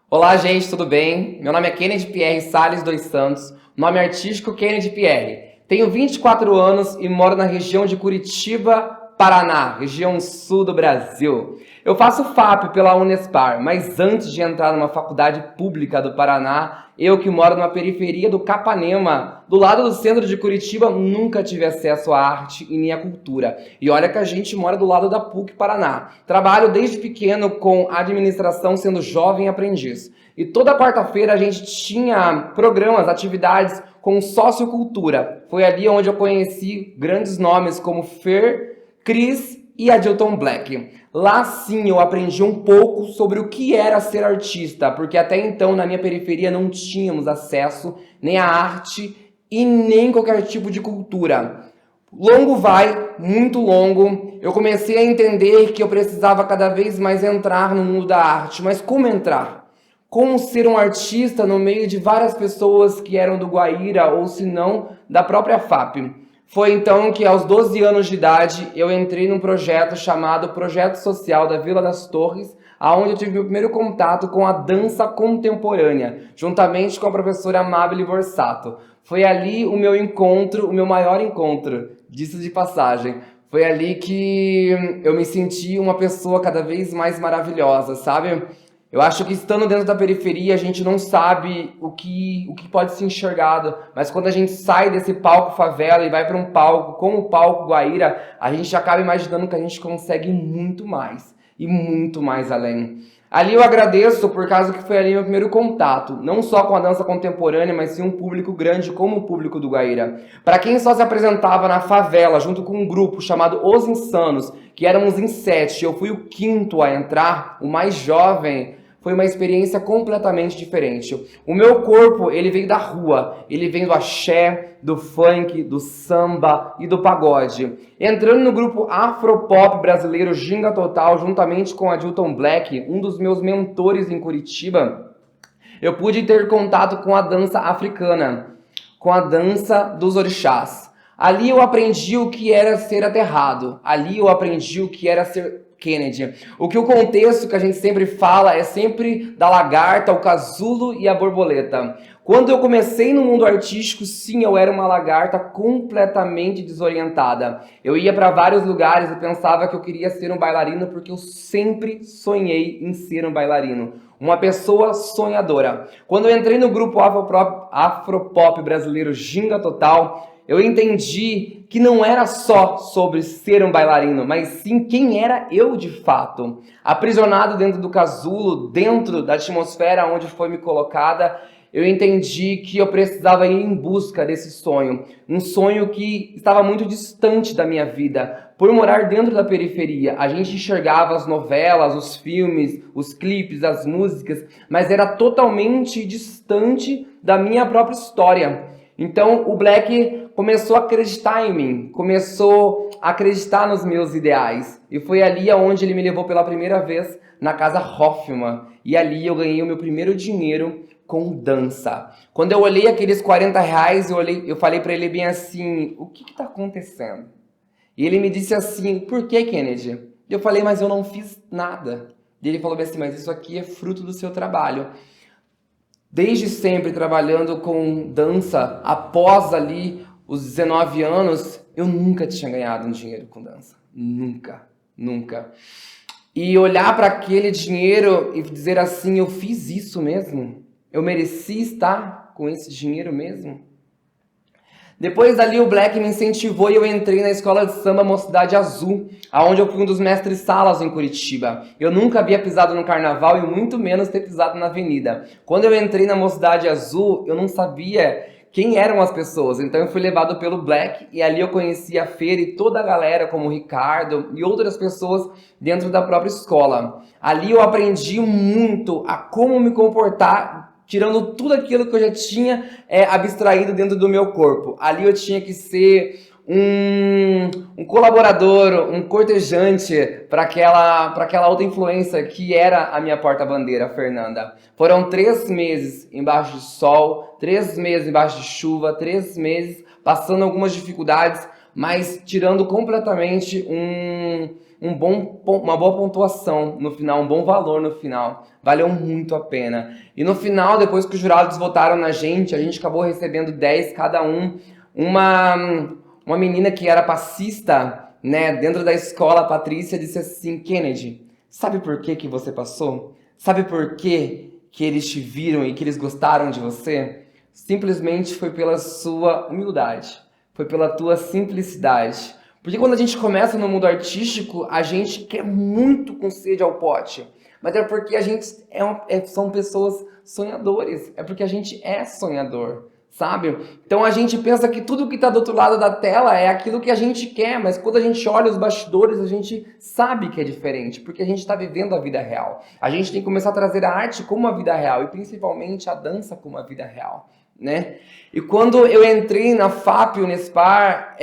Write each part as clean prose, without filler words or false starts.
Olá, gente, tudo bem? Meu nome é Kennedy Pierre Salles dos Santos, nome artístico Kennedy Pierre. Tenho 24 anos e moro na região de Curitiba, Paraná, região sul do Brasil. Eu faço FAP pela Unespar, mas antes de entrar numa faculdade pública do Paraná, eu que moro na periferia do Capanema, do lado do centro de Curitiba, nunca tive acesso à arte e nem à cultura. E olha que a gente mora do lado da PUC Paraná. Trabalho desde pequeno com administração, sendo jovem aprendiz. E toda quarta-feira a gente tinha programas, atividades com sociocultura. Foi ali onde eu conheci grandes nomes como Fer, Cris e Adilton Black. Lá sim eu aprendi um pouco sobre o que era ser artista, porque até então na minha periferia não tínhamos acesso nem à arte e nem qualquer tipo de cultura. Longo vai, muito longo, eu comecei a entender que eu precisava cada vez mais entrar no mundo da arte. Mas como entrar? Como ser um artista no meio de várias pessoas que eram do Guaíra ou se não da própria FAP? Foi então que aos 12 anos de idade eu entrei num projeto chamado Projeto Social da Vila das Torres, aonde eu tive meu primeiro contato com a dança contemporânea, juntamente com a professora Amabile Borsato. Foi ali o meu encontro, o meu maior encontro, disso de passagem. Foi ali que eu me senti uma pessoa cada vez mais maravilhosa, sabe? Eu acho que estando dentro da periferia, a gente não sabe o que pode ser enxergado, mas quando a gente sai desse palco favela e vai para um palco como o palco Guaíra, a gente acaba imaginando que a gente consegue muito mais e muito mais além. Ali eu agradeço por causa que foi ali meu primeiro contato, não só com a dança contemporânea, mas sim um público grande como o público do Guaíra. Para quem só se apresentava na favela, junto com um grupo chamado Os Insanos, que éramos em 7, eu fui o quinto a entrar, o mais jovem. Foi uma experiência completamente diferente. O meu corpo, ele veio da rua, ele vem do axé, do funk, do samba e do pagode. Entrando no grupo Afropop brasileiro Ginga Total, juntamente com Adilton Black, um dos meus mentores em Curitiba, eu pude ter contato com a dança africana, com a dança dos orixás. Ali eu aprendi o que era ser aterrado. Ali eu aprendi o que era ser Kennedy. O contexto que a gente sempre fala é sempre da lagarta, o casulo e a borboleta. Quando eu comecei no mundo artístico, sim, eu era uma lagarta completamente desorientada. Eu ia para vários lugares e pensava que eu queria ser um bailarino porque eu sempre sonhei em ser um bailarino. Uma pessoa sonhadora. Quando eu entrei no grupo Afropop brasileiro Ginga Total, eu entendi que não era só sobre ser um bailarino, mas sim quem era eu de fato. Aprisionado dentro do casulo, dentro da atmosfera onde foi me colocada, eu entendi que eu precisava ir em busca desse sonho. Um sonho que estava muito distante da minha vida. Por morar dentro da periferia, a gente enxergava as novelas, os filmes, os clipes, as músicas, mas era totalmente distante da minha própria história. Então o Black começou a acreditar em mim, começou a acreditar nos meus ideais. E foi ali onde ele me levou pela primeira vez na Casa Hoffman. E ali eu ganhei o meu primeiro dinheiro com dança. Quando eu olhei aqueles R$ 40, eu falei para ele bem assim, o que está acontecendo? E ele me disse assim, por que, Kennedy? Eu falei, mas eu não fiz nada. E ele falou bem assim, mas isso aqui é fruto do seu trabalho. Desde sempre trabalhando com dança, após ali os 19 anos, eu nunca tinha ganhado um dinheiro com dança. Nunca, nunca. E olhar para aquele dinheiro e dizer assim, eu fiz isso mesmo? Eu mereci estar com esse dinheiro mesmo? Depois dali o Black me incentivou e eu entrei na escola de samba Mocidade Azul, aonde eu fui um dos mestres salas em Curitiba. Eu nunca havia pisado no carnaval e muito menos ter pisado na avenida. Quando eu entrei na Mocidade Azul, eu não sabia quem eram as pessoas, então eu fui levado pelo Black e ali eu conheci a Feira e toda a galera, como o Ricardo e outras pessoas dentro da própria escola. Ali eu aprendi muito a como me comportar, tirando tudo aquilo que eu já tinha abstraído dentro do meu corpo. Ali eu tinha que ser um colaborador, um cortejante para aquela outra influência que era a minha porta-bandeira, Fernanda. Foram 3 meses embaixo de sol, 3 meses embaixo de chuva, 3 meses passando algumas dificuldades, mas tirando completamente uma boa pontuação no final, um bom valor no final. Valeu muito a pena. E no final, depois que os jurados votaram na gente, a gente acabou recebendo 10 cada um. Uma menina que era passista, né, dentro da escola, a Patrícia, disse assim: Kennedy, sabe por que você passou? Sabe por que eles te viram e que eles gostaram de você? Simplesmente foi pela sua humildade, foi pela tua simplicidade. Porque quando a gente começa no mundo artístico, a gente quer muito com sede ao pote. Mas é porque a gente são pessoas sonhadores, é porque a gente é sonhador, sabe? Então a gente pensa que tudo que está do outro lado da tela é aquilo que a gente quer, mas quando a gente olha os bastidores, a gente sabe que é diferente, porque a gente está vivendo a vida real. A gente tem que começar a trazer a arte como a vida real, e principalmente a dança como a vida real, né? E quando eu entrei na FAP Unespar,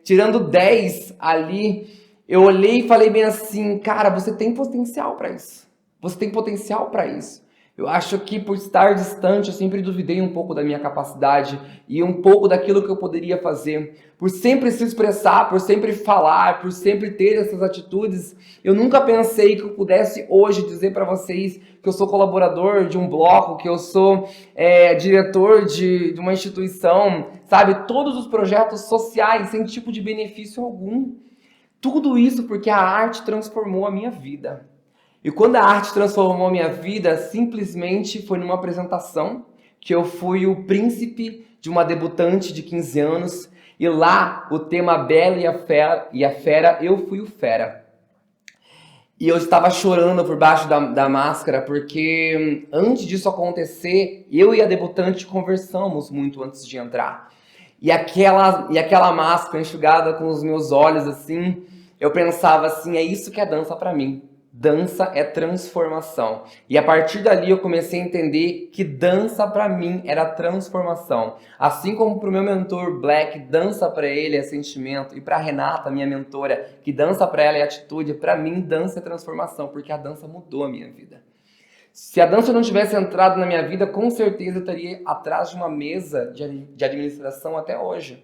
tirando 10 ali, eu olhei e falei bem assim: cara, você tem potencial para isso. Você tem potencial para isso. Eu acho que por estar distante, eu sempre duvidei um pouco da minha capacidade e um pouco daquilo que eu poderia fazer. Por sempre se expressar, por sempre falar, por sempre ter essas atitudes, eu nunca pensei que eu pudesse hoje dizer para vocês que eu sou colaborador de um bloco, que eu sou diretor de uma instituição, sabe? Todos os projetos sociais, sem tipo de benefício algum. Tudo isso porque a arte transformou a minha vida. E quando a arte transformou a minha vida, simplesmente foi numa apresentação que eu fui o príncipe de uma debutante de 15 anos, e lá o tema Bela e a Fera, eu fui o Fera. E eu estava chorando por baixo da máscara, porque antes disso acontecer, eu e a debutante conversamos muito antes de entrar. E aquela máscara enxugada com os meus olhos assim, eu pensava assim: é isso que é dança pra mim. Dança é transformação. E a partir dali eu comecei a entender que dança pra mim era transformação. Assim como pro meu mentor Black, dança pra ele é sentimento, e pra Renata, minha mentora, que dança pra ela é atitude, pra mim dança é transformação, porque a dança mudou a minha vida. Se a dança não tivesse entrado na minha vida, com certeza eu estaria atrás de uma mesa de administração até hoje.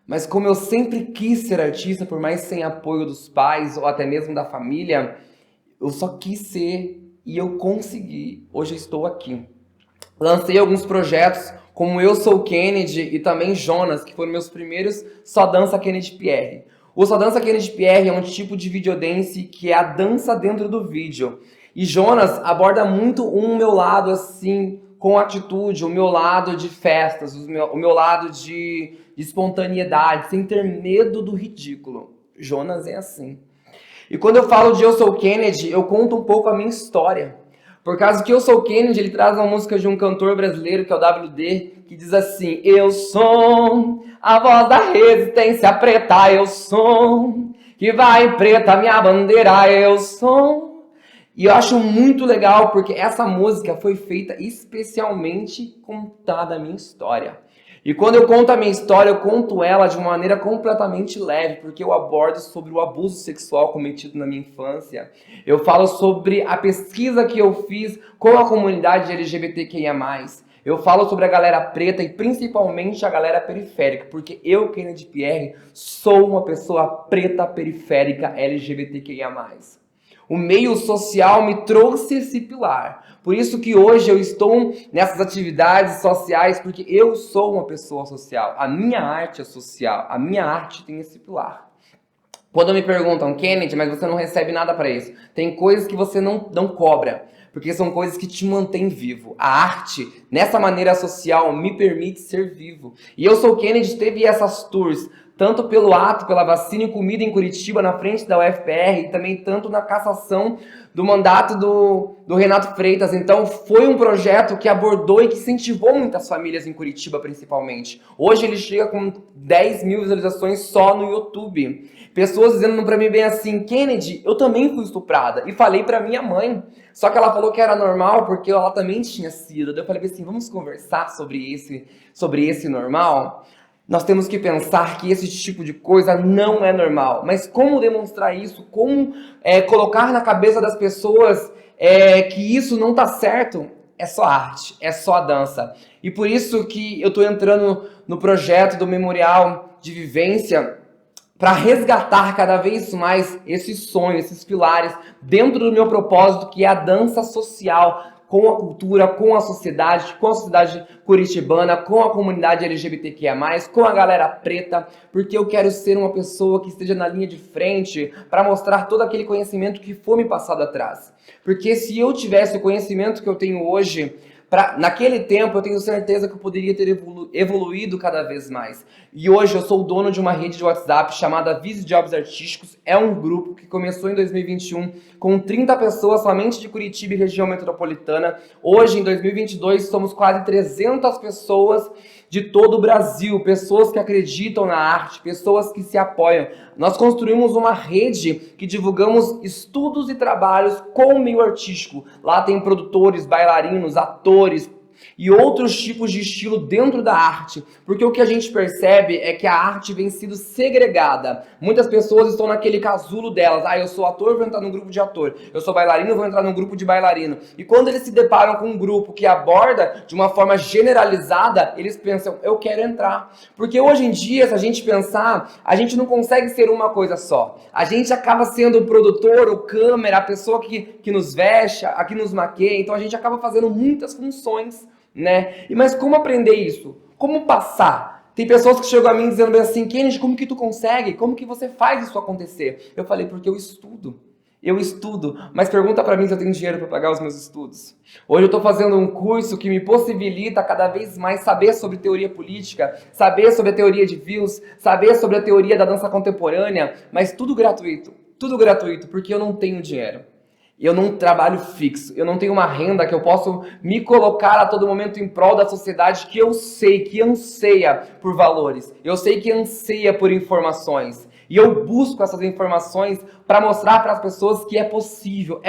Mas como eu sempre quis ser artista, por mais sem apoio dos pais ou até mesmo da família, eu só quis ser e eu consegui. Hoje eu estou aqui. Lancei alguns projetos como Eu Sou Kennedy e também Jonas, que foram meus primeiros Só Dança Kennedy Pierre. O Só Dança Kennedy Pierre é um tipo de videodance que é a dança dentro do vídeo. E Jonas aborda muito o meu lado assim, com atitude, o meu lado de festas, o meu lado de espontaneidade, sem ter medo do ridículo. Jonas é assim. E quando eu falo de Eu Sou Kennedy, eu conto um pouco a minha história. Por causa que Eu Sou Kennedy, ele traz uma música de um cantor brasileiro, que é o WD, que diz assim: eu sou a voz da resistência preta, eu sou, que vai preta minha bandeira, eu sou. E eu acho muito legal, porque essa música foi feita especialmente contada a minha história. E quando eu conto a minha história, eu conto ela de uma maneira completamente leve, porque eu abordo sobre o abuso sexual cometido na minha infância. Eu falo sobre a pesquisa que eu fiz com a comunidade LGBTQIA+. Eu falo sobre a galera preta e principalmente a galera periférica, porque eu, Kennedy Pierre, sou uma pessoa preta periférica LGBTQIA+. O meio social me trouxe esse pilar. Por isso que hoje eu estou nessas atividades sociais, porque eu sou uma pessoa social. A minha arte é social. A minha arte tem esse pilar. Quando me perguntam: Kennedy, mas você não recebe nada para isso. Tem coisas que você não cobra, porque são coisas que te mantêm vivo. A arte, nessa maneira social, me permite ser vivo. E Eu Sou Kennedy teve essas tours, tanto pelo ato, pela vacina e comida em Curitiba, na frente da UFPR, e também tanto na cassação do mandato do Renato Freitas. Então foi um projeto que abordou e que incentivou muitas famílias em Curitiba, principalmente. Hoje ele chega com 10 mil visualizações só no YouTube. Pessoas dizendo pra mim bem assim: Kennedy, eu também fui estuprada. E falei pra minha mãe. Só que ela falou que era normal porque ela também tinha sido. Daí eu falei assim: vamos conversar sobre esse normal? Nós temos que pensar que esse tipo de coisa não é normal. Mas como demonstrar isso? Como colocar na cabeça das pessoas que isso não tá certo? É só arte, é só dança. E por isso que eu tô entrando no projeto do Memorial de Vivência para resgatar cada vez mais esses sonhos, esses pilares dentro do meu propósito, que é a dança social, com a cultura, com a sociedade curitibana, com a comunidade LGBTQIA+, com a galera preta, porque eu quero ser uma pessoa que esteja na linha de frente para mostrar todo aquele conhecimento que foi me passado atrás. Porque se eu tivesse o conhecimento que eu tenho hoje, naquele tempo eu tenho certeza que eu poderia ter evoluído cada vez mais. E hoje eu sou o dono de uma rede de WhatsApp chamada Vise Jobs Artísticos. É um grupo que começou em 2021 com 30 pessoas somente de Curitiba e região metropolitana. Hoje, em 2022, somos quase 300 pessoas de todo o Brasil, pessoas que acreditam na arte, pessoas que se apoiam. Nós construímos uma rede que divulgamos estudos e trabalhos com o meio artístico. Lá tem produtores, bailarinos, atores e outros tipos de estilo dentro da arte, porque o que a gente percebe é que a arte vem sendo segregada. Muitas pessoas estão naquele casulo delas, eu sou ator, vou entrar num grupo de ator, eu sou bailarino, vou entrar num grupo de bailarino. E quando eles se deparam com um grupo que aborda de uma forma generalizada, eles pensam, eu quero entrar. Porque hoje em dia, se a gente pensar, a gente não consegue ser uma coisa só. A gente acaba sendo o produtor, o câmera, a pessoa que nos veste, a que nos maqueia, então a gente acaba fazendo muitas funções, né? Mas como aprender isso? Como passar? Tem pessoas que chegam a mim dizendo bem assim, Kennedy, como que tu consegue? Como que você faz isso acontecer? Eu falei, porque eu estudo. Eu estudo, mas pergunta pra mim se eu tenho dinheiro para pagar os meus estudos. Hoje eu estou fazendo um curso que me possibilita cada vez mais saber sobre teoria política, saber sobre a teoria de views, saber sobre a teoria da dança contemporânea, mas tudo gratuito, porque eu não tenho dinheiro. Eu não trabalho fixo, eu não tenho uma renda que eu possa me colocar a todo momento em prol da sociedade que eu sei que anseia por valores, eu sei que anseia por informações. E eu busco essas informações para mostrar para as pessoas que é possível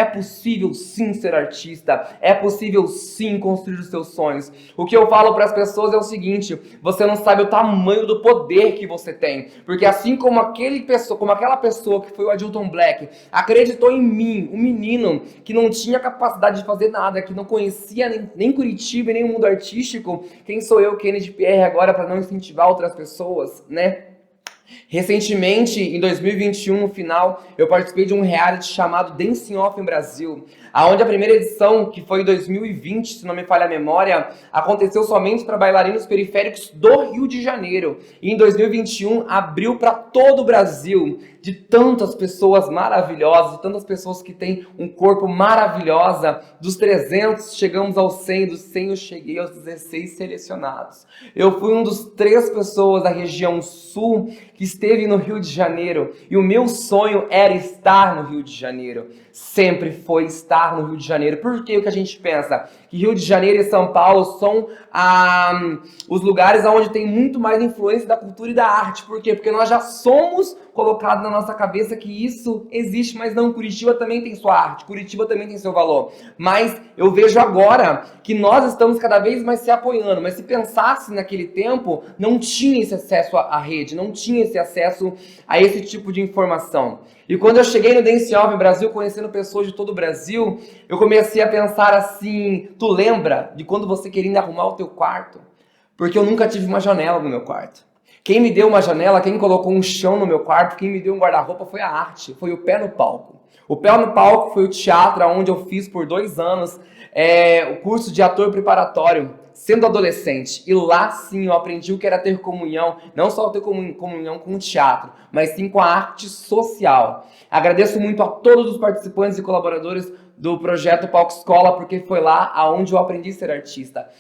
sim ser artista, é possível sim construir os seus sonhos. O que eu falo para as pessoas é o seguinte, você não sabe o tamanho do poder que você tem, porque assim como aquela pessoa que foi o Adilton Black acreditou em mim, um menino que não tinha capacidade de fazer nada, que não conhecia nem Curitiba e nem o mundo artístico, quem sou eu, Kennedy Pierre, agora para não incentivar outras pessoas, né? Recentemente, em 2021, no final, eu participei de um reality chamado Dancing Off em Brasil, aonde a primeira edição, que foi em 2020, se não me falha a memória, aconteceu somente para bailarinos periféricos do Rio de Janeiro. E em 2021 abriu para todo o Brasil, de tantas pessoas maravilhosas, de tantas pessoas que têm um corpo maravilhosa. Dos 300 chegamos aos 100, dos 100 eu cheguei aos 16 selecionados. Eu fui um dos 3 pessoas da região sul que esteve no Rio de Janeiro, e o meu sonho era estar no Rio de Janeiro. Sempre foi estar no Rio de Janeiro. Por que o que a gente pensa? Que Rio de Janeiro e São Paulo são os lugares onde tem muito mais influência da cultura e da arte. Por quê? Porque nós já somos colocados na nossa cabeça que isso existe, mas não, Curitiba também tem sua arte, Curitiba também tem seu valor. Mas eu vejo agora que nós estamos cada vez mais se apoiando, mas se pensasse naquele tempo, não tinha esse acesso à rede, não tinha esse acesso a esse tipo de informação. E quando eu cheguei no Dance Off Brasil, conhecendo pessoas de todo o Brasil, eu comecei a pensar assim, tu lembra de quando você queria arrumar o teu quarto? Porque eu nunca tive uma janela no meu quarto. Quem me deu uma janela, quem colocou um chão no meu quarto, quem me deu um guarda-roupa foi a arte, foi o pé no palco. O pé no palco foi o teatro, onde eu fiz por 2 anos o curso de ator preparatório, sendo adolescente. E lá sim eu aprendi o que era ter comunhão, não só ter comunhão com o teatro, mas sim com a arte social. Agradeço muito a todos os participantes e colaboradores do projeto Palco Escola, porque foi lá onde eu aprendi a ser artista.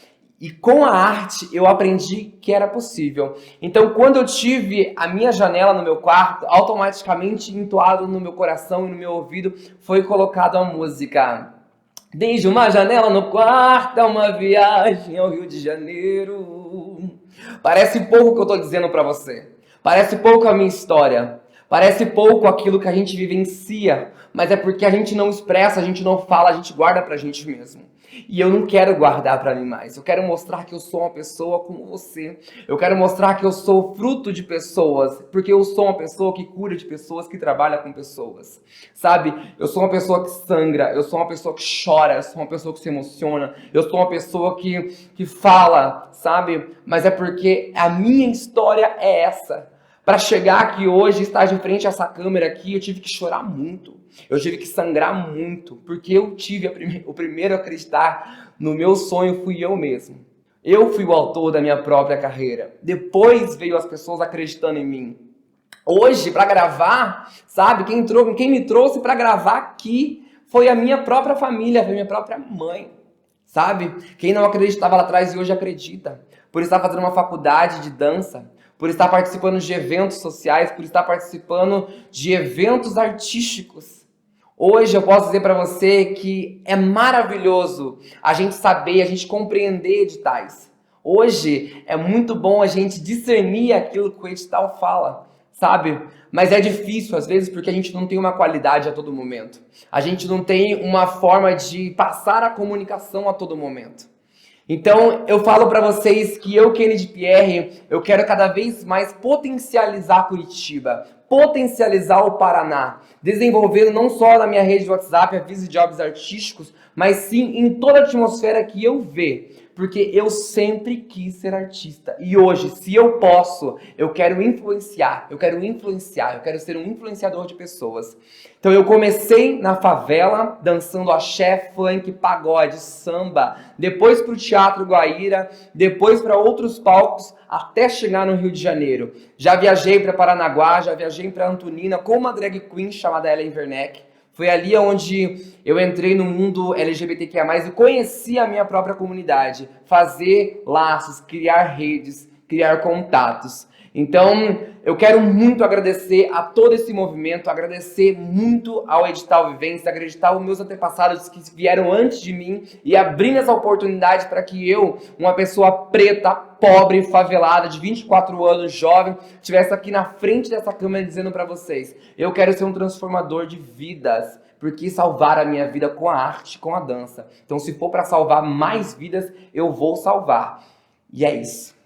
E com a arte eu aprendi que era possível. Então, quando eu tive a minha janela no meu quarto, automaticamente entoado no meu coração e no meu ouvido, foi colocado a música. Desde uma janela no quarto, é uma viagem ao Rio de Janeiro. Parece pouco o que eu estou dizendo para você. Parece pouco a minha história. Parece pouco aquilo que a gente vivencia. Mas é porque a gente não expressa, a gente não fala, a gente guarda pra gente mesmo. E eu não quero guardar pra mim mais. Eu quero mostrar que eu sou uma pessoa como você. Eu quero mostrar que eu sou fruto de pessoas. Porque eu sou uma pessoa que cura de pessoas, que trabalha com pessoas. Sabe? Eu sou uma pessoa que sangra. Eu sou uma pessoa que chora. Eu sou uma pessoa que se emociona. Eu sou uma pessoa que fala, sabe? Mas é porque a minha história é essa. Para chegar aqui hoje, estar de frente a essa câmera aqui, eu tive que chorar muito. Eu tive que sangrar muito, porque eu tive o primeiro a acreditar no meu sonho fui eu mesmo. Eu fui o autor da minha própria carreira. Depois veio as pessoas acreditando em mim. Hoje, para gravar, sabe, quem me trouxe para gravar aqui foi a minha própria família, foi a minha própria mãe. Sabe? Quem não acreditava lá atrás e hoje acredita. Por estar fazendo uma faculdade de dança, por estar participando de eventos sociais, por estar participando de eventos artísticos. Hoje eu posso dizer para você que é maravilhoso a gente saber, a gente compreender editais. Hoje é muito bom a gente discernir aquilo que o edital fala, sabe? Mas é difícil às vezes porque a gente não tem uma qualidade a todo momento. A gente não tem uma forma de passar a comunicação a todo momento. Então, eu falo para vocês que eu, Kennedy Pierre, eu quero cada vez mais potencializar Curitiba, potencializar o Paraná, desenvolvendo não só na minha rede de WhatsApp, a Visa Jobs Artísticos, mas sim em toda a atmosfera que eu vejo. Porque eu sempre quis ser artista. E hoje, se eu posso, eu quero influenciar, eu quero ser um influenciador de pessoas. Então eu comecei na favela, dançando axé, funk, pagode, samba, depois para o Teatro Guaíra, depois para outros palcos, até chegar no Rio de Janeiro. Já viajei para Paranaguá, já viajei para Antonina com uma drag queen chamada Ellen Werneck. Foi ali onde eu entrei no mundo LGBTQIA+, e conheci a minha própria comunidade. Fazer laços, criar redes, criar contatos. Então, eu quero muito agradecer a todo esse movimento, agradecer muito ao Edital Vivência, agradecer aos meus antepassados que vieram antes de mim e abrindo essa oportunidade para que eu, uma pessoa preta, pobre, favelada, de 24 anos, jovem, estivesse aqui na frente dessa câmera dizendo para vocês, eu quero ser um transformador de vidas, porque salvar a minha vida com a arte, com a dança. Então, se for para salvar mais vidas, eu vou salvar. E é isso.